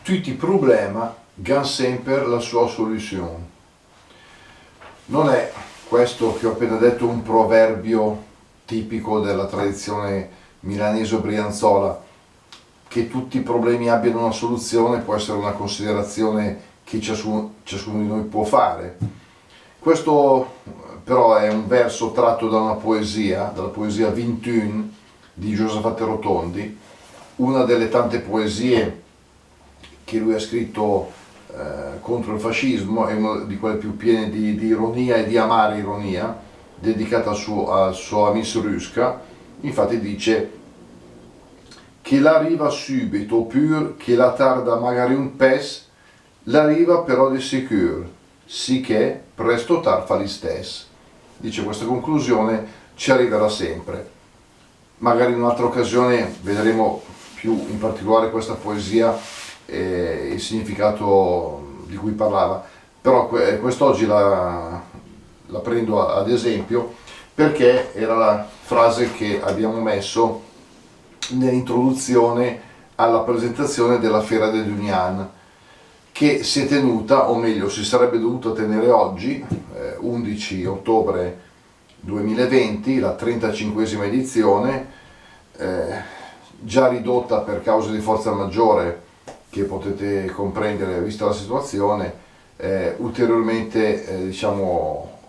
tutti i problemi hanno sempre la sua soluzione. Non è questo che ho appena detto un proverbio tipico della tradizione milanese o brianzola, che tutti i problemi abbiano una soluzione, può essere una considerazione che ciascuno di noi può fare. Questo però è un verso tratto da una poesia, dalla poesia 21 di Giosafat Rotondi, una delle tante poesie che lui ha scritto contro il fascismo, è una di quelle più piene di ironia e di amara ironia, dedicata al suo Amis Ruska. Infatti dice che l'arriva subito, oppure che la tarda magari un pes, l'arriva però di sicuro, sicché presto o tard fa li stess. Dice questa conclusione ci arriverà sempre. Magari in un'altra occasione vedremo più in particolare questa poesia e il significato di cui parlava, però quest'oggi la prendo ad esempio perché era la frase che abbiamo messo nell'introduzione alla presentazione della Fiera del Dunian, che si è tenuta, o meglio si sarebbe dovuta tenere oggi, 11 ottobre 2020, la 35esima edizione, già ridotta per cause di forza maggiore che potete comprendere vista la situazione, ulteriormente diciamo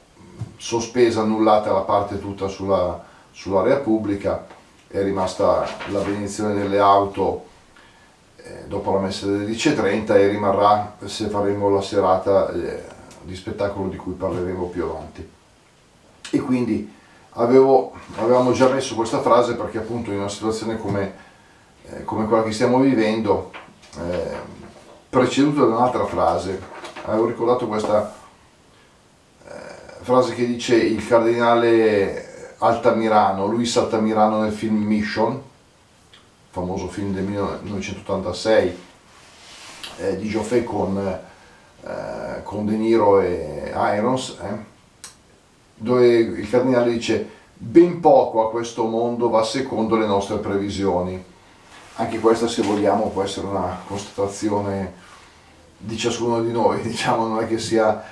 sospesa, annullata la parte tutta sull'area pubblica. È rimasta la benedizione delle auto dopo la messa delle 10:30 e rimarrà se faremo la serata di spettacolo di cui parleremo più avanti. E quindi avevamo già messo questa frase perché appunto in una situazione come quella che stiamo vivendo, preceduta da un'altra frase, avevo ricordato questa frase che dice il cardinale Altamirano, Luis Altamirano nel film Mission, famoso film del 1986 di Joffé con De Niro e Irons, dove il cardinale dice ben poco a questo mondo va secondo le nostre previsioni. Anche questa, se vogliamo, può essere una constatazione di ciascuno di noi, diciamo, non è che sia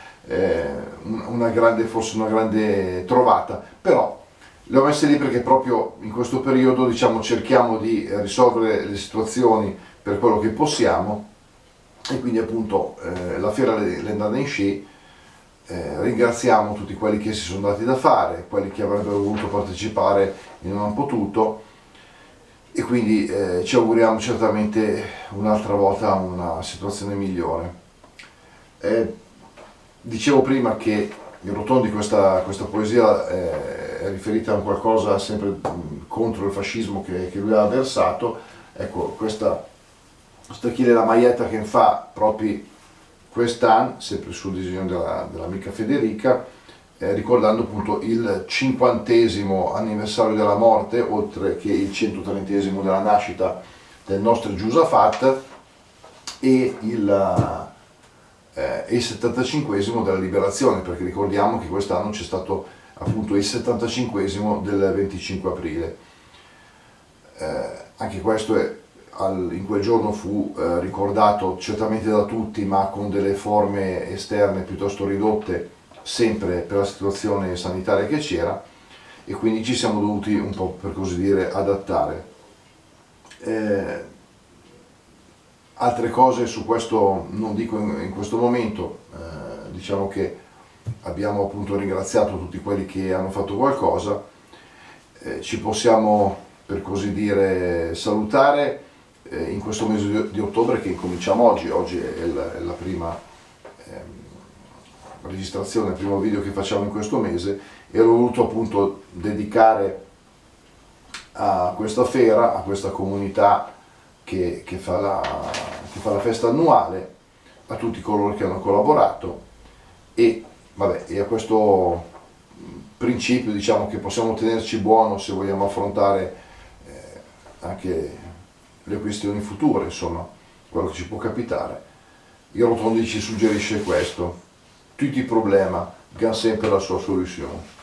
forse una grande trovata, però le ho messe lì perché proprio in questo periodo, diciamo, cerchiamo di risolvere le situazioni per quello che possiamo, e quindi appunto la fiera l'Endana in sci, ringraziamo tutti quelli che si sono dati da fare, quelli che avrebbero voluto partecipare e non hanno potuto, e quindi ci auguriamo certamente un'altra volta una situazione migliore. Dicevo prima che il Rotondi questa poesia è riferita a un qualcosa sempre contro il fascismo che lui ha avversato. Ecco, questa qui è la maglietta che fa proprio quest'anno, sempre sul disegno dell'amica Federica, ricordando appunto il 50° anniversario della morte, oltre che il 130° della nascita del nostro Giusafat e il 75° della liberazione, perché ricordiamo che quest'anno c'è stato appunto il 75° del 25 aprile. Anche questo in quel giorno fu ricordato certamente da tutti, ma con delle forme esterne piuttosto ridotte, sempre per la situazione sanitaria che c'era, e quindi ci siamo dovuti un po', per così dire, adattare. Altre cose su questo non dico in questo momento, diciamo che abbiamo appunto ringraziato tutti quelli che hanno fatto qualcosa, ci possiamo, per così dire, salutare in questo mese di ottobre che incominciamo oggi è la prima registrazione, il primo video che facciamo in questo mese, e l'ho voluto appunto dedicare a questa fiera, a questa comunità che fa la festa annuale, a tutti coloro che hanno collaborato e a questo principio, diciamo, che possiamo tenerci buono se vogliamo affrontare anche le questioni future, insomma, quello che ci può capitare. Il Rotondi ci suggerisce questo: tutti i problemi hanno sempre la sua soluzione.